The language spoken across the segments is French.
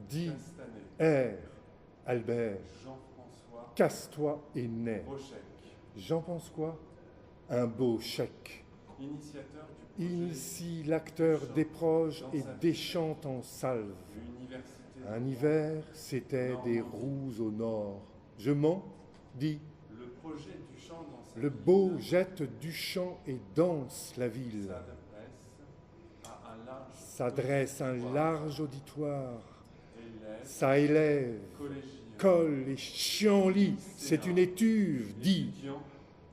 Dit R. Albert. Casse-toi et nais. J'en pense quoi? Un beau chèque. Initie l'acteur des proches et déchante en salve. Un hiver, c'était des roues au nord. Je mens, dis. Le beau jette du chant et danse la ville. S'adresse un large auditoire. Ça élève, colle et chienlit. C'est une étuve, dit.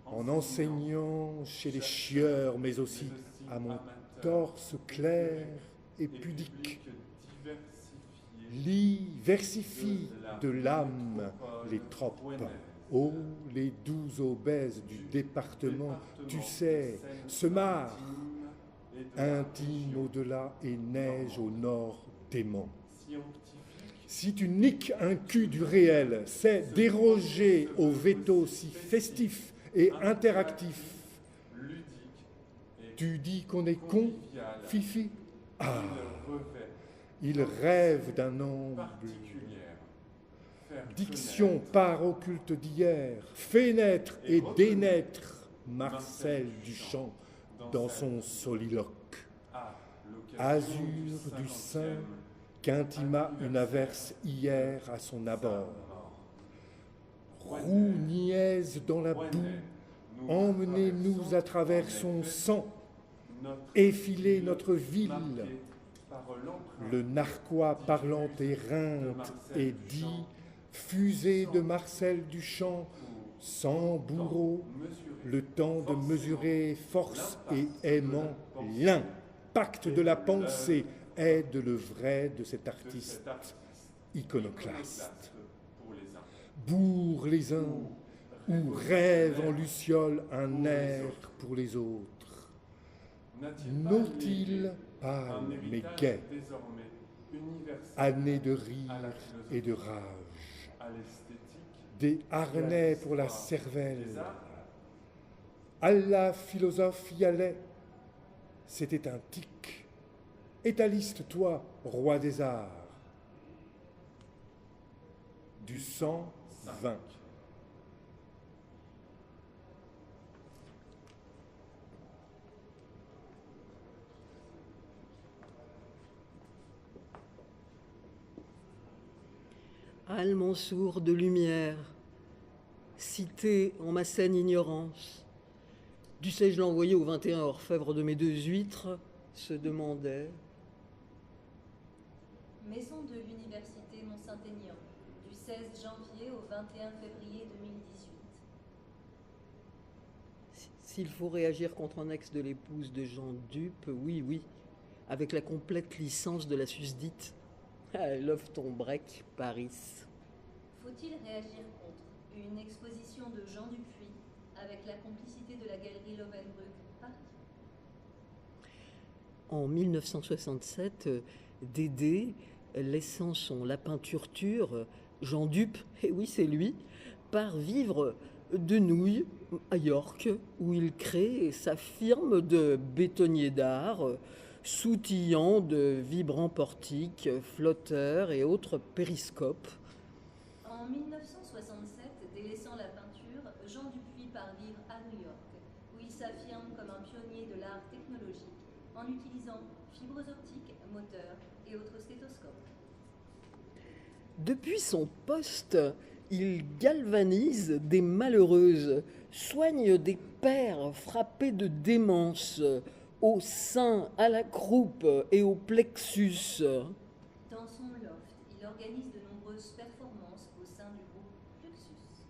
En enseignant chez les chieurs, mais aussi à mon torse clair et pudique. Lis, versifie de l'âme les tropes. Oh, les 12 obèses du département, tu sais, se marrent. Intime au-delà et neige au nord dément. Si tu niques un cul du réel, c'est déroger au veto si festif et interactif. Tu dis qu'on est con, Fifi? Ah, il rêve d'un amble. Diction part occulte d'hier, fait naître et dénaître Marcel Duchamp dans son soliloque. Azur du sein qu'intima une averse hier à son abord. Roue niaise dans la boue, emmenez-nous à travers son sang, effilez notre ville. Le narquois parlant éreinte et dit, fusée de Marcel Duchamp, sans bourreau, le temps de mesurer force et aimant l'impact de la pensée aide le vrai de cet artiste iconoclaste. Bourre les uns ou rêve en luciole un air pour les autres. Naut-il pâle mais gai, année de rire et de rage, des harnais pour la cervelle. Allah philosophe y allait, c'était un tic. Étaliste, toi, roi des arts. Du 120. Al-Mansour de lumière, cité en ma saine ignorance, dussé-je l'envoyer au 21 orfèvre de mes 2 huîtres, se demandait. Maison de l'Université Mont-Saint-Aignan, du 16 janvier au 21 février 2018. S'il faut réagir contre un ex de l'épouse de Jean Dupe, oui, oui, avec la complète licence de la susdite. Love ton break, Paris. Faut-il réagir contre une exposition de Jean Dupuis avec la complicité de la galerie Lovenbrück, Paris? En 1967, Dédé, laissant son lapin Turtur, Jean Dupe, et oui c'est lui, part vivre de nouilles à York, où il crée sa firme de bétonnier d'art, s'outillant de vibrants portiques, flotteurs et autres périscopes. En 1967, délaissant la peinture, Jean Dupuis part vivre à New York, où il s'affirme comme un pionnier de l'art technologique en utilisant fibres optiques, moteurs et autres stéthoscopes. Depuis son poste, il galvanise des malheureuses, soigne des pères frappés de démence, au sein, à la croupe et au plexus. Dans son loft, il organise de nombreuses performances au sein du groupe Fluxus.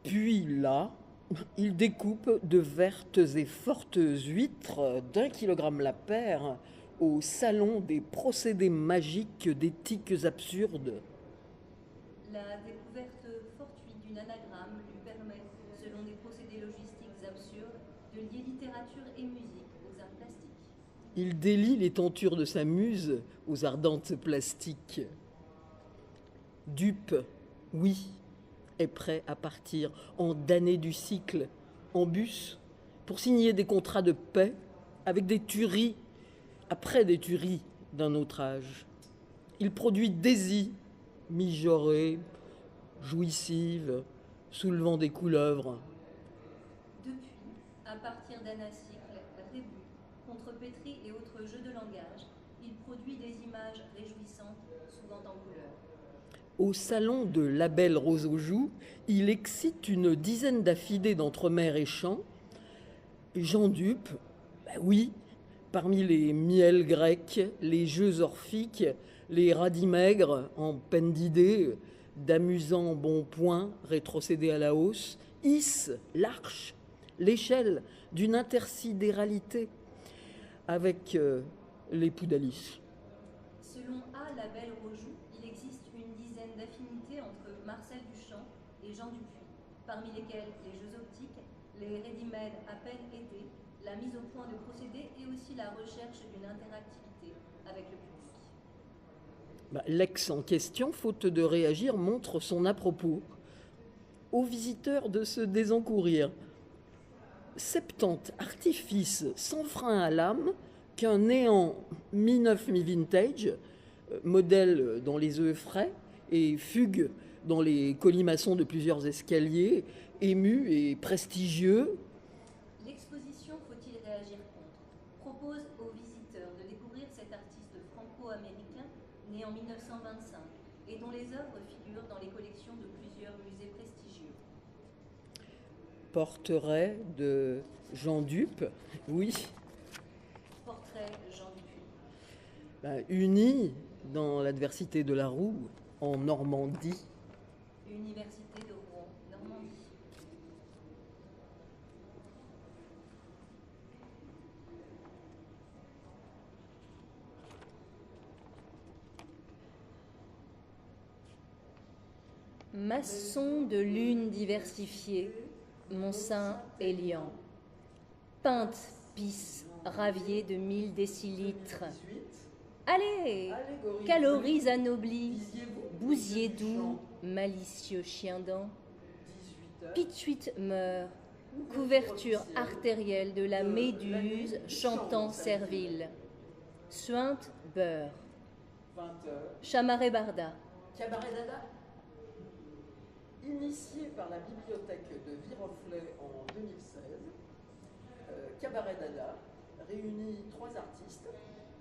Puis là, il découpe de vertes et fortes huîtres d'1 kilogramme la paire au salon des procédés magiques d'éthiques absurdes. La découverte fortuite d'une anagramme lui permet, selon des procédés logistiques absurdes, de lier littérature et musique aux arts plastiques. Il délie les tentures de sa muse aux ardentes plastiques. Dupe, oui, est prêt à partir en damné du cycle, en bus, pour signer des contrats de paix avec des tueries, après des tueries d'un autre âge. Il produit Daisy, mijaurée, jouissive, soulevant des couleuvres. Depuis, à partir d'anacycles, rébus, contrepétries et autres jeux de langage, il produit des images réjouissantes, souvent en couleur. Au salon de La Belle Rose aux Joues, il excite une dizaine d'affidés d'entre mer et champs. Jean Dupe, oui, parmi les miels grecs, les jeux orphiques, les radis maigres en peine d'idées, d'amusants bons points rétrocédés à la hausse, hisse l'arche, l'échelle d'une intersidéralité avec l'époux d'Alice. Selon A. La Belle Rojoux, il existe une dizaine d'affinités entre Marcel Duchamp et Jean Dupuis, parmi lesquels les jeux optiques, les ready-made à peine aidés, la mise au point de procédés et aussi la recherche d'une interactivité avec le public. L'ex en question, faute de réagir, montre son à-propos aux visiteurs de se désencourir. 70 artifices sans frein à l'âme qu'un néant mi-neuf mi-vintage, modèle dans les œufs frais et fugue dans les colimaçons de plusieurs escaliers, ému et prestigieux. L'exposition Faut-il réagir contre propose aux visiteurs de découvrir cet artiste franco-américain né en 1925 et dont les œuvres figurent dans les collections de plusieurs musées prestigieux. Portrait de Jean Dupe, oui. Portrait Jean Dupuis. Uni dans l'adversité de la roue en Normandie. Université de Rouen, Normandie. Maçon de lune diversifiée, mon sein est liant. Pinte, pisse, ravier de 1000 décilitres. Allez, calories anoblies, bousier doux, malicieux chien-dent. Pituite meurt, couverture artérielle de la méduse chantant servile. Suinte beurre. Chamaré Barda. Cabaret Dada, initié par la bibliothèque de Viroflay en 2016, Cabaret Dada réunit 3 artistes,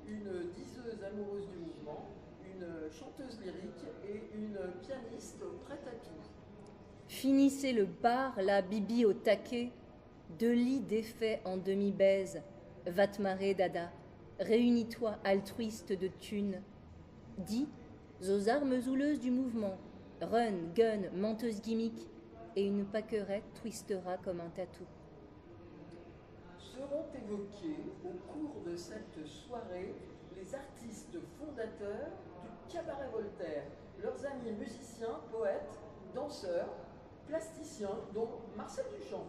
une diseuse amoureuse du mouvement, une chanteuse lyrique et une pianiste prête à tout. Finissez le bar, la bibi au taquet, 2 lits défaits en demi-baise. Va te marrer, Dada. Réunis-toi, altruiste de thunes. Dis aux armes houleuses du mouvement. Run, gun, menteuse gimmick. Et une paquerette twistera comme un tatou. Seront évoqués au cours de cette soirée les artistes fondateurs du Cabaret Voltaire, leurs amis musiciens, poètes, danseurs, plasticiens, dont Marcel Duchamp.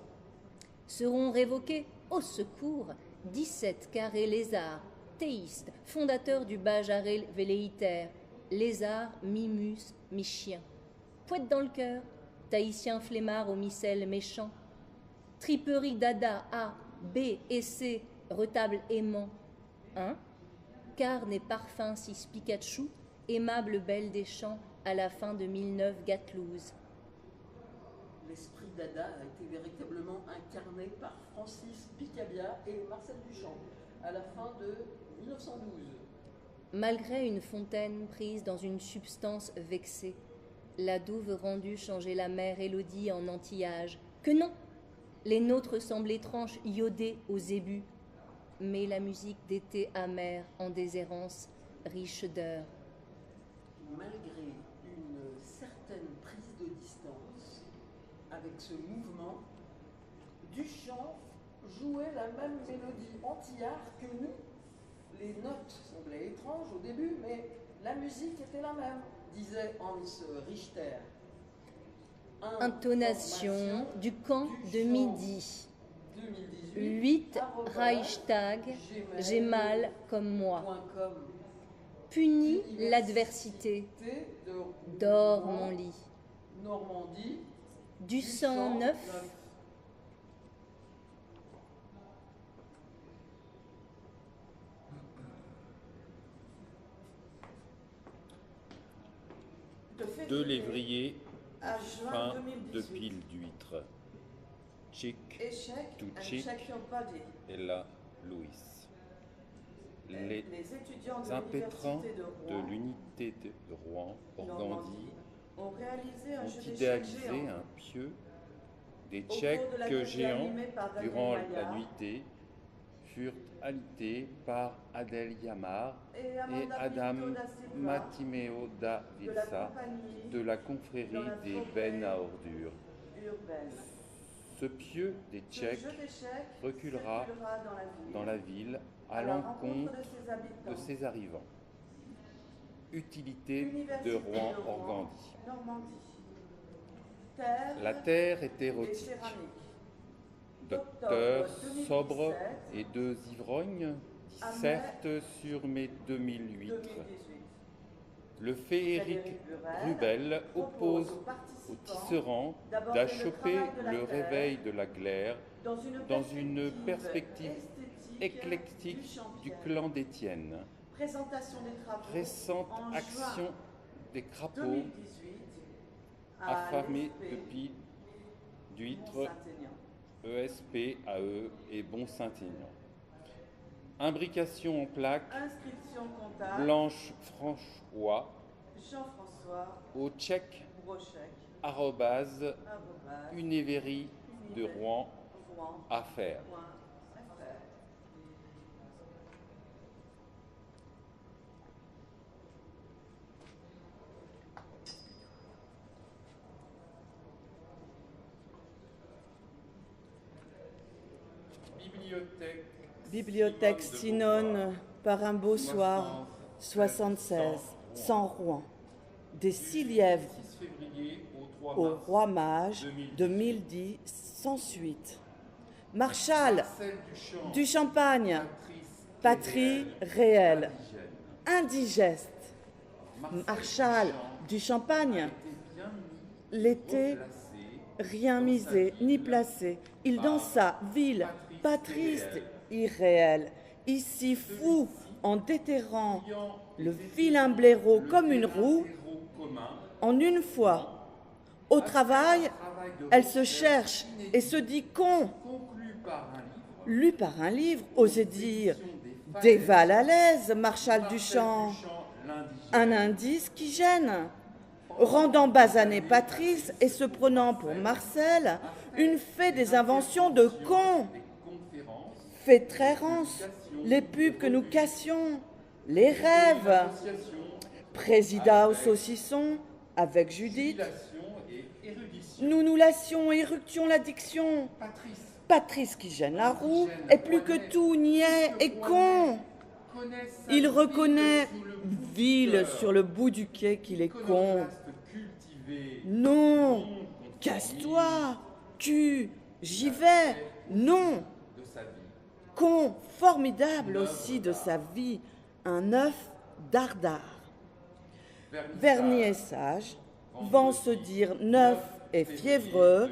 Seront révoqués, au secours, 17 carrés lézards, théistes, fondateurs du Bajaré velléitaire, lézard mi-mus, mi-chien. Poète dans le cœur, tahitien flemmard au micelle méchant. Triperie Dada A, B et C, retable aimant. 1. Carne et parfum 6 Pikachu, aimable belle des champs, à la fin de 1009 Gatlouze. L'esprit Dada a été véritablement incarné par Francis Picabia et Marcel Duchamp à la fin de 1912. Malgré une fontaine prise dans une substance vexée, la douve rendue changeait la mère Élodie en antillage. Que non! Les nôtres semblent étranges, iodés aux ébus. Mais la musique d'été amère en déshérence, riche d'heures. Malgré une certaine prise de distance avec ce mouvement, Duchamp jouait la même mélodie antillard que nous. Les notes semblaient étranges au début, mais la musique était la même, disait Hans Richter. Intonation du camp de midi. 8 Reichstag, j'ai mal comme moi. Punis l'adversité. Dors mon lit. Normandie. Du sang neuf. 2 lévriers, à juin fin 2018. de pile d'huîtres. Chic, Échec to and chic. check your body. Ella Louis. Les Les étudiants de impétrants l'université de Rouen, l'unité de Rouen, Organdie, ont réalisé un ont jeu d'échecs idéalisé géant un pieu des au cours Tchèques de la que nuit géants, animée par Daniel durant la Maillard nuitée, furent alités par Adèle Yamar et et Amanda Adam Pinto da Silva Matimeo da de la Vilsa compagnie de la confrérie dans la des forêt bennes à ordures. urbaine. Ce pieu des Ce Tchèques jeu d'échecs reculera dans la ville à l'encontre de ses habitants. de ses arrivants. Utilité de Université Rouen-Organdie. Normandie. Terre La terre est et érotique. céramique. Docteur D'octobre sobre 2017 et 2 ivrognes à dissertent sur mes 2000 huîtres. 2018. Le féerique Frédéric Rubel propose oppose aux aux participants tisserands d'aborder d'achoper le travail de la le glaire réveil de la glaire dans une perspective éclectique du champien. clan d'Étienne. Présentation des travaux Récente en action juin des crapauds 2018 affamés l'ESP de piles d'huîtres Mont-Saint-Aignan. ESPAE et Bon-Saint-Aignan. Imbrication en plaques Inscription comptable Blanche Franchois Jean-François au tchèque Brochek arrobase arobase Univéry de Rouen Rouen. affaires. .fr. Bibliothèque Sinone, par un beau soir, 76, sans Rouen. Des 6 lièvres 6 février au 3 au mars roi mage 2010, sans suite. Marshall Marcel Duchamp, du Champagne, patrie réelle, indigeste. Marshall du Champagne, l'été, rien misé ni placé. Il dansa, ville, pas triste, irréel. Ici, fou, en déterrant le vilain blaireau comme une roue, en une fois. Au travail, elle se cherche et se dit con. Lu par un livre, osait dire déval à l'aise, Marshall Duchamp. Un indice qui gêne. Rendant basané Patrice et se prenant pour Marcel, une fée des inventions de con. Fée de Trérance, les pubs que nous cassions, les rêves. Présida au saucisson avec Judith. Nous nous lassions et éructions l'addiction. Patrice qui gêne la roue est plus que tout niais et con. Il reconnaît, ville sur le bout du quai, qu'il est con. Non, casse-toi, cul, j'y vais, non. Con, formidable aussi de sa vie, un œuf dardard. Vernis et sage, vont se dire neuf et fiévreux,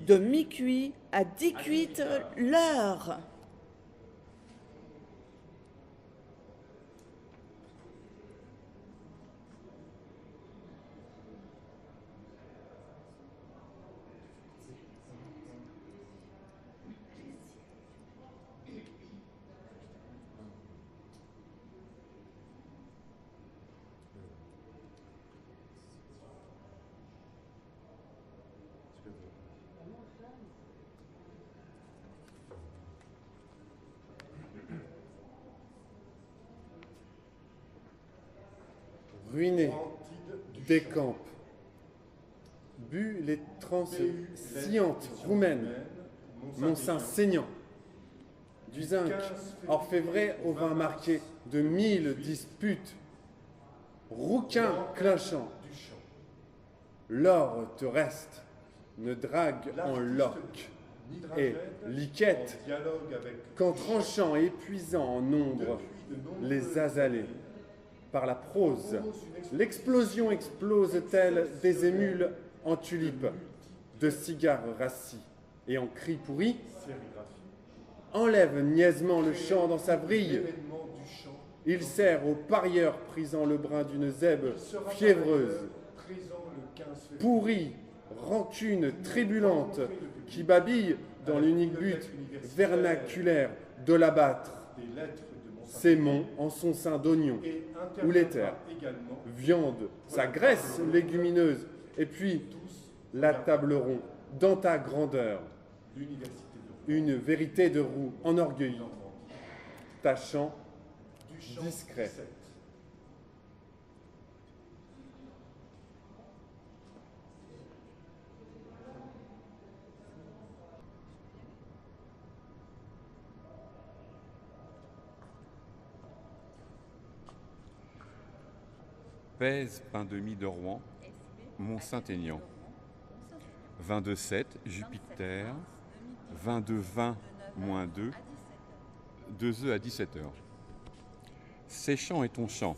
de mi-cuit à 10 cuites l'heure. Ruiné, décampe, bu les transes sciantes roumaines, mon sein saignant, du zinc, orfèvre au vin marqué de 1000 disputes, rouquin clinchant, l'or te reste, ne drague en loque, et liquette, qu'en tranchant et épuisant en nombre les azalées. Par la prose, l'explosion explose-t-elle des émules en tulipes, de cigares rassis et en cris pourris? Enlève niaisement le chant dans sa vrille. Il sert aux parieurs prisant le brin d'une zèbe fiévreuse. pourrie, rancune trébulante qui babille dans l'unique but vernaculaire de l'abattre. Ces monts en son sein d'oignon ou l'éther, viande, sa graisse légumineuse, et puis la table ronde dans ta grandeur. Une vérité de roue enorgueillie, tâchant discret. Pèse pain de mie de Rouen, Mont-Saint-Aignan. 22,7 Jupiter, 22,20 moins 2, 2 œufs à 17 heures. Séchant est ton chant,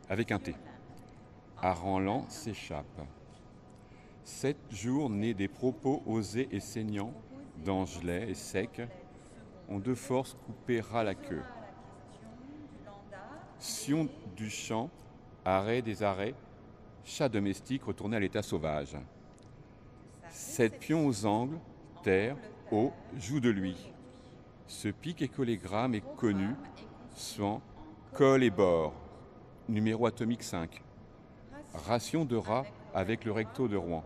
avec un T. Arranlant s'échappe. 7 jours nés des propos osés et saignants, d'angelais et secs, ont de force coupé ras la queue. Sion du chant, arrêt des arrêts, chat domestique retourné à l'état sauvage. 7 pions aux angles, terre, eau, joue de lui. Ce pic écolégramme est connu, sang, col et bord. Numéro atomique 5. Ration de rat avec le recto de Rouen.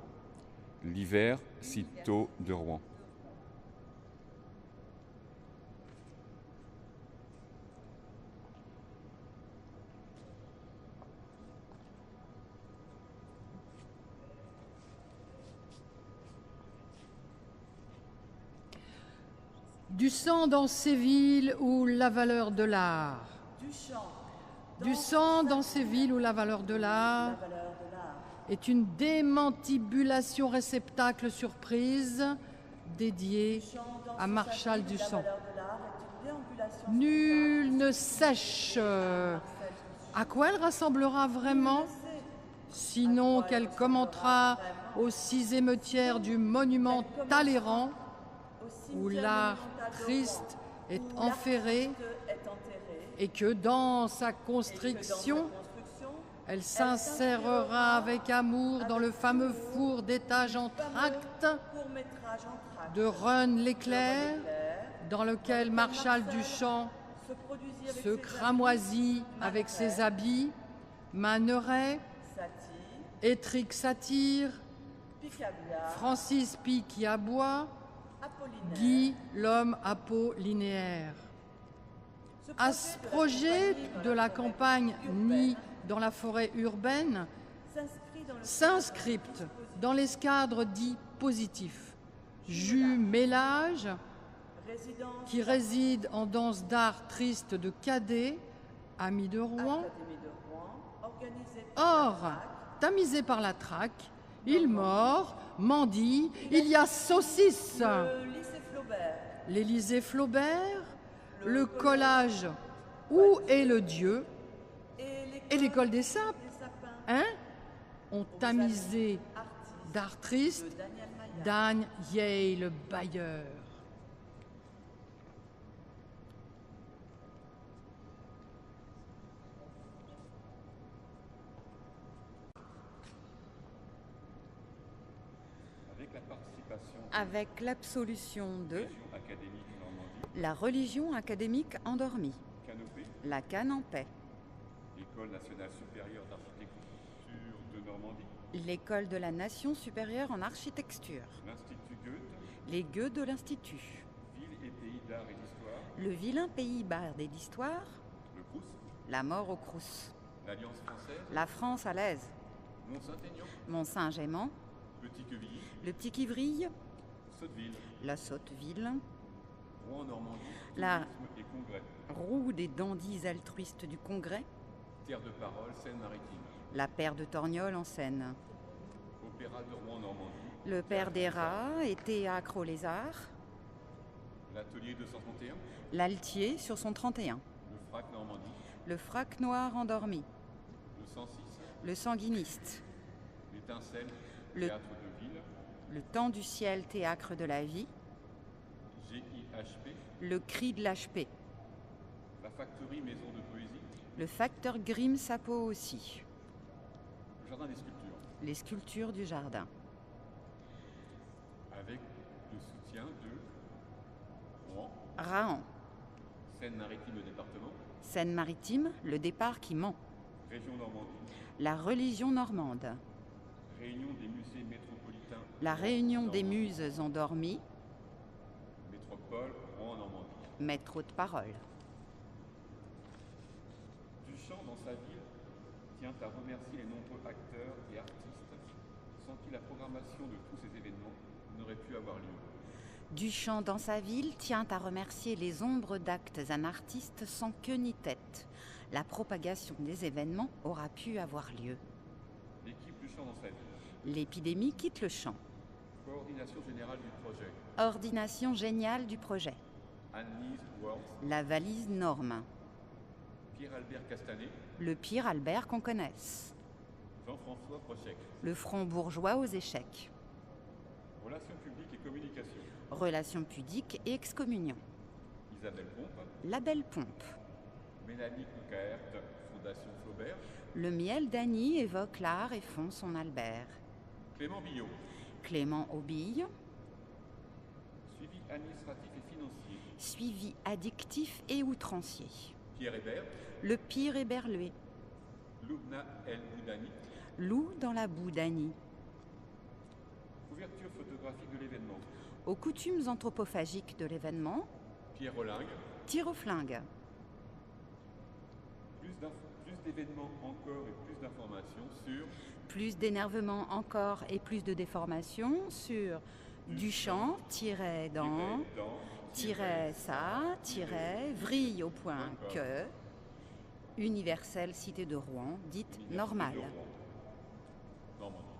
L'hiver, cito de Rouen. Du sang dans ces villes où la valeur de l'art. Du sang dans ces villes où la valeur de l'art est une démantibulation réceptacle surprise dédiée à Marshal Duchamp. Nul ne sèche à quoi elle rassemblera vraiment, sinon qu'elle commentera aux 6 émeutières du monument Talleyrand, où l'art triste est enferré et que dans sa constriction, elle s'insérera avec amour dans le fameux four d'étage en tract de Reune l'éclair, dans lequel Marshal Duchamp se cramoisit avec ses habits, Maneret, Étrique Satire, Francis Pi qui aboie, Guy l'homme à peau linéaire. À ce projet de la campagne née dans la forêt urbaine s'inscripte dans l'escadre dit positif. Jumélage, qui réside en danse d'art triste de Cadet, ami de Rouen. Or, tamisé par la traque, il mord, mendie, il y a saucisse. L'Élysée Flaubert, le collage Où est le Dieu et l'école des sapes, hein, ont tamisé d'art triste Dagne Yey le bailleur. Avec l'absolution de la religion académique endormie, la canne en paix, l'École nationale supérieure d'architecture de Normandie, l'École de la nation supérieure en architecture, l'Institut Goethe, les Goethe de l'Institut, Ville et pays d'art et d'histoire, le vilain pays bard et d'histoire, le Crous, la mort au Crous, l'Alliance française, la France à l'aise, Mont-Saint-Aignan, Mont-Saint-Gément, Petit-Quevilly, le Petit-Quivry, Sotteville, la Sotteville, Rouen-Normandie, la et Congrès, roue des dandys altruistes du Congrès, Terre de Parole, Seine-Maritime, la paire de Torgnole en Seine, Opéra de Rouen-Normandie, le père des rats et théâtre au lézard, l'Atelier 231, l'Altier sur son 31, le Frac Normandie, le frac noir endormi, le 106, le sanguiniste, l'Étincelle, le Théâtre de Ville, le temps du ciel théâtre de la vie, GIHP, le cri de l'HP, la Factory Maison de Poésie, le facteur Grimm Sapo aussi, le Jardin des Sculptures, Les sculptures du jardin. Avec le soutien de Rouen, Rahan. Seine-Maritime, le département, Seine-Maritime, le départ qui ment. Région Normandie, La religion normande. Réunion des musées métropolitains, La réunion des muses endormies. Métropole, Rouen-Normandie. Maître de parole. Duchamp, dans sa ville, tient à remercier les nombreux acteurs et artistes sans qui la programmation de tous ces événements n'aurait pu avoir lieu. Duchamp, dans sa ville, tient à remercier les ombres d'actes et artistes sans queue ni tête. La propagation des événements aura pu avoir lieu. L'équipe Duchamp dans sa ville. L'épidémie quitte le champ. Coordination générale du projet. Ordination géniale du projet. Anne-Lise Worth. La valise norme. Pierre-Albert Castanet. Le pire Albert qu'on connaisse. Jean-François Prochec. Le front bourgeois aux échecs. Relations publiques et communication. Relations pudiques et excommunion. Isabelle Pompe. La belle pompe. Mélanie Coucaert, Fondation Flaubert. Le miel d'Annie évoque l'art et fond son Albert. Clément Billot. Clément Aubille. Suivi administratif et financier. Suivi addictif et outrancier. Pierre Hébert. Le pire éberlué. Loubna El Boudani. Loup dans la boue d'Annie. Couverture photographique de l'événement. Aux coutumes anthropophagiques de l'événement. Pierre Rollingue. Tir au flingue. Plus d'événements encore et plus d'informations sur Plus d'énervement encore et plus de déformations sur Duchamp-dans vrille au point que universelle cité de Rouen dite normale. Normandie.